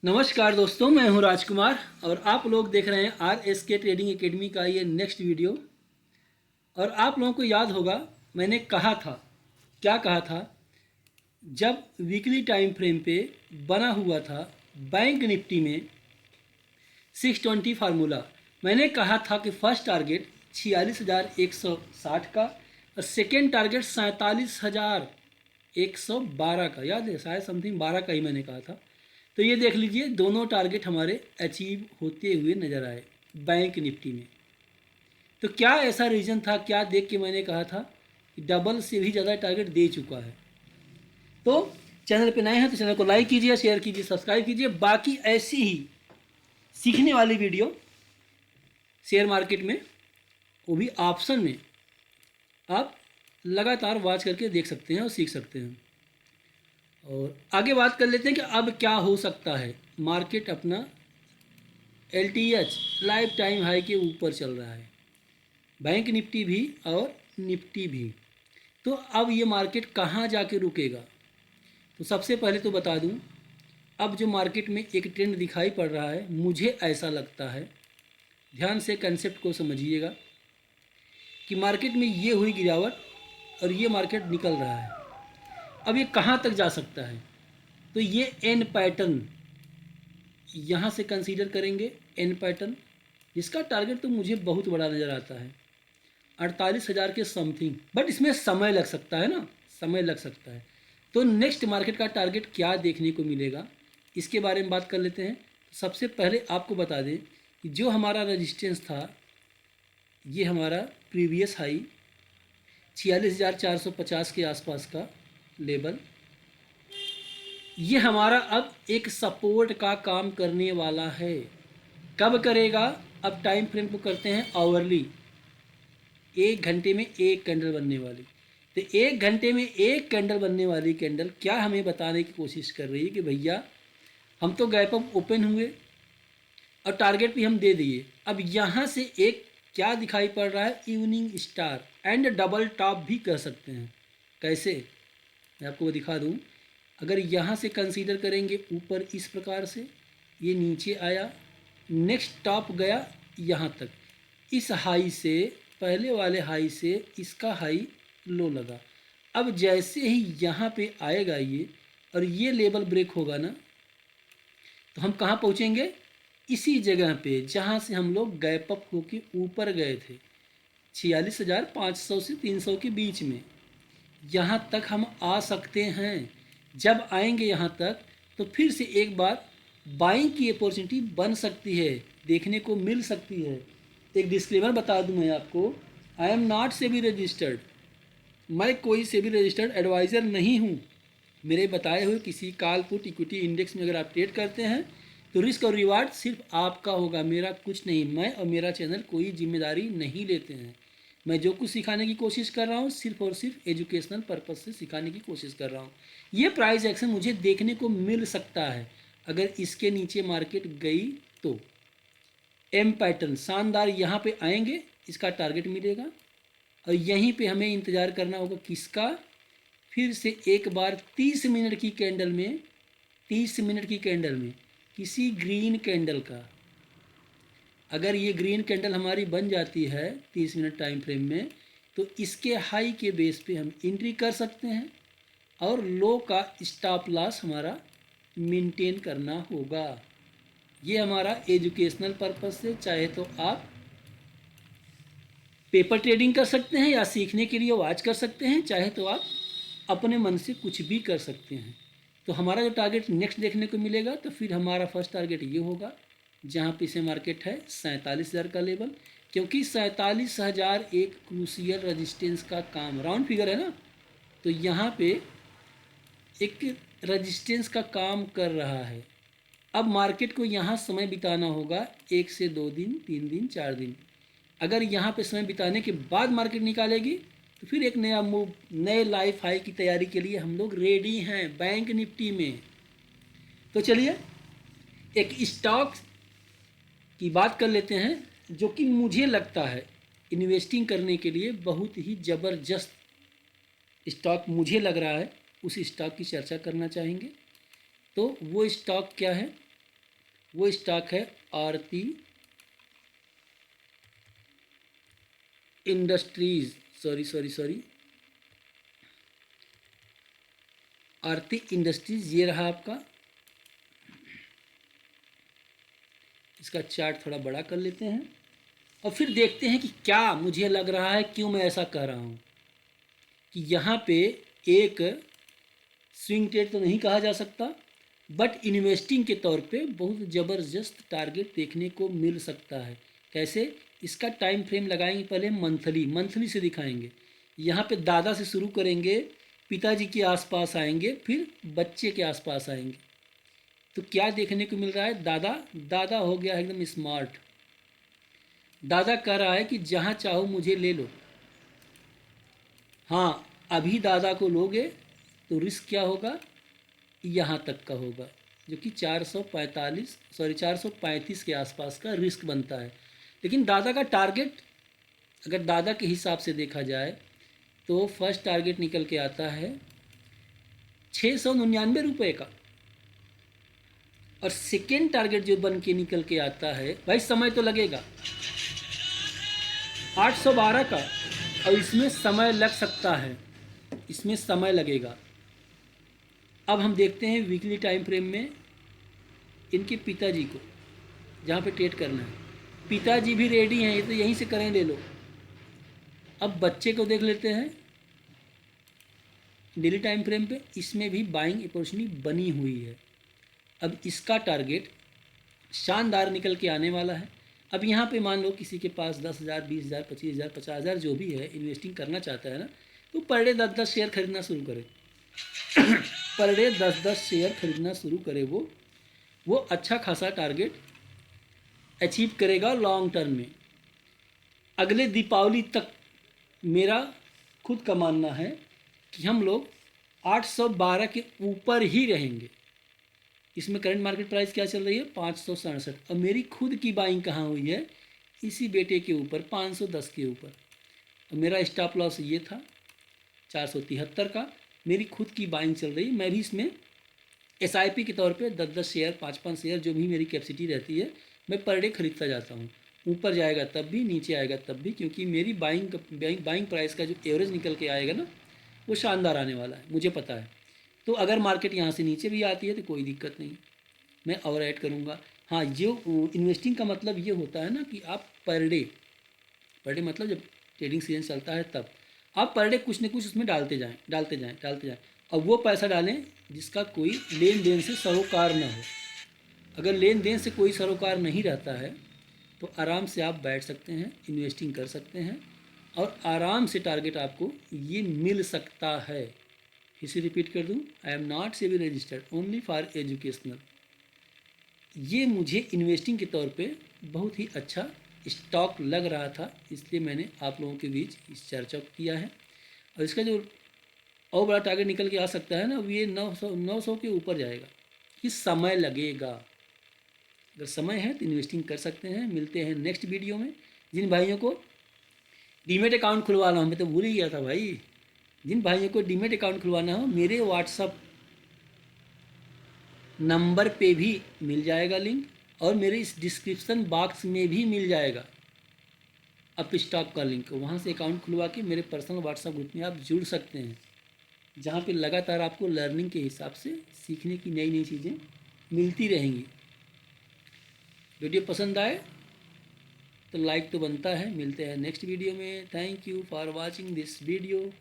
नमस्कार दोस्तों, मैं हूं राजकुमार और आप लोग देख रहे हैं RSK ट्रेडिंग एकेडमी का ये नेक्स्ट वीडियो। और आप लोगों को याद होगा मैंने कहा था, क्या कहा था, जब वीकली टाइम फ्रेम पे बना हुआ था बैंक निफ्टी में 620 फार्मूला, मैंने कहा था कि फर्स्ट टारगेट 46,160 का और सेकेंड टारगेट 47,112 का। याद है, शायद समथिंग 12 का ही मैंने कहा था। तो ये देख लीजिए, दोनों टारगेट हमारे अचीव होते हुए नज़र आए बैंक निफ्टी में। तो क्या ऐसा रीज़न था, क्या देख के मैंने कहा था कि डबल से भी ज़्यादा टारगेट दे चुका है। तो चैनल पे नए हैं तो चैनल को लाइक कीजिए, शेयर कीजिए, सब्सक्राइब कीजिए। बाकी ऐसी ही सीखने वाली वीडियो शेयर मार्केट में, वो भी ऑप्शन में, आप लगातार वॉच करके देख सकते हैं और सीख सकते हैं। और आगे बात कर लेते हैं कि अब क्या हो सकता है। मार्केट अपना LTH लाइफ टाइम हाई के ऊपर चल रहा है, बैंक निफ्टी भी और निफ्टी भी। तो अब ये मार्केट कहाँ जाके रुकेगा। तो सबसे पहले तो बता दूं, अब जो मार्केट में एक ट्रेंड दिखाई पड़ रहा है, मुझे ऐसा लगता है, ध्यान से कंसेप्ट को समझिएगा, कि मार्केट में ये हुई गिरावट और ये मार्केट निकल रहा है। अब ये कहाँ तक जा सकता है, तो ये एन पैटर्न यहाँ से कंसीडर करेंगे। एन पैटर्न जिसका टारगेट तो मुझे बहुत बड़ा नज़र आता है, 48,000 के समथिंग। बट इसमें समय लग सकता है ना, समय लग सकता है। तो नेक्स्ट मार्केट का टारगेट क्या देखने को मिलेगा, इसके बारे में बात कर लेते हैं। सबसे पहले आपको बता दें कि जो हमारा रेजिस्टेंस था, ये हमारा प्रीवियस हाई 46,450 के आसपास का लेवल, ये हमारा अब एक सपोर्ट का काम करने वाला है। कब करेगा, अब टाइम फ्रेम को करते हैं आवरली, 1 घंटे में एक कैंडल बनने वाली। तो 1 घंटे में एक कैंडल बनने वाली कैंडल क्या हमें बताने की कोशिश कर रही है कि भैया हम तो गैप अप ओपन हुए और टारगेट भी हम दे दिए। अब यहाँ से एक क्या दिखाई पड़ रहा है, evening star and double top भी कह सकते हैं। कैसे, मैं आपको वो दिखा दूँ। अगर यहाँ से कंसीडर करेंगे ऊपर इस प्रकार से, ये नीचे आया, नेक्स्ट टॉप गया यहाँ तक, इस हाई से, पहले वाले हाई से इसका हाई लो लगा। अब जैसे ही यहाँ पे आएगा ये और ये लेवल ब्रेक होगा ना, तो हम कहाँ पहुँचेंगे, इसी जगह पे जहाँ से हम लोग गैप अप होके ऊपर गए थे, 46,500 से 300 के बीच में, यहाँ तक हम आ सकते हैं। जब आएंगे यहाँ तक तो फिर से एक बार बाइंग की अपॉर्चुनिटी बन सकती है, देखने को मिल सकती है। एक डिस्क्लेमर बता दूं मैं आपको, I am not SEBI registered, मैं कोई सेबी रजिस्टर्ड एडवाइज़र नहीं हूँ। मेरे बताए हुए किसी कॉल पुट इक्विटी इंडेक्स में अगर आप ट्रेड करते हैं तो रिस्क और रिवार्ड सिर्फ आपका होगा, मेरा कुछ नहीं। मैं और मेरा चैनल कोई जिम्मेदारी नहीं लेते हैं। मैं जो कुछ सिखाने की कोशिश कर रहा हूँ सिर्फ और सिर्फ एजुकेशनल पर्पज़ से सिखाने की कोशिश कर रहा हूँ। ये प्राइस एक्शन मुझे देखने को मिल सकता है, अगर इसके नीचे मार्केट गई तो एम पैटर्न शानदार यहाँ पे आएंगे, इसका टारगेट मिलेगा और यहीं पे हमें इंतज़ार करना होगा किसका, फिर से एक बार 30 मिनट की कैंडल में, 30 मिनट की कैंडल में किसी ग्रीन कैंडल का। अगर ये ग्रीन कैंडल हमारी बन जाती है 30 मिनट टाइम फ्रेम में, तो इसके हाई के बेस पे हम एंट्री कर सकते हैं और लो का स्टॉप लॉस हमारा मेंटेन करना होगा। ये हमारा एजुकेशनल पर्पस से, चाहे तो आप पेपर ट्रेडिंग कर सकते हैं या सीखने के लिए वॉच कर सकते हैं, चाहे तो आप अपने मन से कुछ भी कर सकते हैं। तो हमारा जो टारगेट नेक्स्ट देखने को मिलेगा, तो फिर हमारा फर्स्ट टारगेट ये होगा, जहाँ पे से मार्केट है 47,000 का लेवल, क्योंकि 47,000 एक क्रूशियल रजिस्टेंस का काम, राउंड फिगर है ना, तो यहाँ पे एक रजिस्टेंस का काम कर रहा है। अब मार्केट को यहाँ समय बिताना होगा 1 से 2 दिन, 3 दिन, 4 दिन। अगर यहाँ पे समय बिताने के बाद मार्केट निकालेगी तो फिर एक नया मूव, नए लाइफ हाई की तैयारी के लिए हम लोग रेडी हैं बैंक निफ्टी में। तो चलिए एक स्टॉक की बात कर लेते हैं, जो कि मुझे लगता है इन्वेस्टिंग करने के लिए बहुत ही ज़बरदस्त स्टॉक मुझे लग रहा है। उस स्टॉक की चर्चा करना चाहेंगे। तो वो स्टॉक क्या है, वो स्टॉक है आरती इंडस्ट्रीज, सॉरी, आरती इंडस्ट्रीज, ये रहा आपका। इसका चार्ट थोड़ा बड़ा कर लेते हैं और फिर देखते हैं कि क्या मुझे लग रहा है, क्यों मैं ऐसा कह रहा हूँ कि यहाँ पे एक स्विंग ट्रेड तो नहीं कहा जा सकता, बट इन्वेस्टिंग के तौर पे बहुत ज़बरदस्त टारगेट देखने को मिल सकता है। कैसे? इसका टाइम फ्रेम लगाएंगे, पहले मंथली से दिखाएंगे। यहाँ पे दादा से शुरू करेंगे, पिताजी के आसपास आएंगे, फिर बच्चे के आसपास आएंगे। तो क्या देखने को मिल रहा है? दादा हो गया एकदम स्मार्ट। दादा कह रहा है कि जहाँ चाहो मुझे ले लो। हाँ, अभी दादा को लोगे तो रिस्क क्या होगा? यहाँ तक का होगा, जो कि 435 के आसपास का रिस्क बनता है। लेकिन दादा का टारगेट, अगर दादा के हिसाब से देखा जाए तो फर्स्ट टारगेट निकल के आता है 699 रुपये का, और सेकेंड टारगेट जो बन के निकल के आता है, भाई समय तो लगेगा, 812 का, और इसमें समय लग सकता है, इसमें समय लगेगा। अब हम देखते हैं वीकली टाइम फ्रेम में इनके पिताजी को, जहाँ पे ट्रेड करना है। पिताजी भी रेडी हैं, ये तो यहीं से करें, ले लो। अब बच्चे को देख लेते हैं डेली टाइम फ्रेम पे, इसमें भी बाइंग अपॉर्चुनिटी बनी हुई है। अब इसका टारगेट शानदार निकल के आने वाला है। अब यहाँ पे मान लो किसी के पास 10,000, 20,000, 25,000, 50,000 जो भी है इन्वेस्टिंग करना चाहता है ना, तो पर डे 10-10 शेयर खरीदना शुरू करे। पर डे 10-10 शेयर खरीदना शुरू करे, वो अच्छा खासा टारगेट अचीव करेगा लॉन्ग टर्म में। अगले दीपावली तक मेरा खुद का मानना है कि हम लोग 812 के ऊपर ही रहेंगे। इसमें करंट मार्केट प्राइस क्या चल रही है? 567। और मेरी खुद की बाइंग कहाँ हुई है? इसी बेटे के ऊपर, 510 के ऊपर। और मेरा स्टॉप लॉस ये था 473 का। मेरी खुद की बाइंग चल रही है। मैं भी इसमें SIP के तौर पे 10-10 शेयर, 5-5 शेयर, जो भी मेरी कैपेसिटी रहती है, मैं पर डे खरीदता जाता हूँ। ऊपर जाएगा तब भी, नीचे आएगा तब भी, क्योंकि मेरी बाइंग प्राइस का जो एवरेज निकल के आएगा ना, वो शानदार आने वाला है, मुझे पता है। तो अगर मार्केट यहाँ से नीचे भी आती है तो कोई दिक्कत नहीं, मैं और ऐड करूँगा। हाँ, जो इन्वेस्टिंग का मतलब ये होता है ना कि आप पर डे मतलब जब ट्रेडिंग सीजन चलता है तब आप पर डे कुछ न कुछ उसमें डालते जाएं, और वो पैसा डालें जिसका कोई लेन देन से सरोकार ना हो। अगर लेन देन से कोई सरोकार नहीं रहता है तो आराम से आप बैठ सकते हैं, इन्वेस्टिंग कर सकते हैं, और आराम से टारगेट आपको ये मिल सकता है। फिर से रिपीट कर दूं, I am not SEBI registered, only for educational. ये मुझे इन्वेस्टिंग के तौर पे बहुत ही अच्छा स्टॉक लग रहा था, इसलिए मैंने आप लोगों के बीच इस चर्चा किया है। और इसका जो और बड़ा टारगेट निकल के आ सकता है ना, ये 900 के ऊपर जाएगा। कि समय लगेगा, अगर समय है तो इन्वेस्टिंग कर सकते हैं। मिलते हैं नेक्स्ट वीडियो में। जिन भाइयों को डीमेट अकाउंट खुलवाना हो, मैं तो भूल ही गया था भाई, जिन भाइयों को डीमेट अकाउंट खुलवाना हो, मेरे व्हाट्सअप नंबर पे भी मिल जाएगा लिंक, और मेरे इस डिस्क्रिप्शन बॉक्स में भी मिल जाएगा अप स्टॉक का लिंक। वहाँ से अकाउंट खुलवा के मेरे पर्सनल व्हाट्सअप ग्रुप में आप जुड़ सकते हैं, जहाँ पे लगातार आपको लर्निंग के हिसाब से सीखने की नई नई चीज़ें मिलती रहेंगी। वीडियो पसंद आए तो लाइक तो बनता है। मिलते हैं नेक्स्ट वीडियो में। Thank you for watching this video.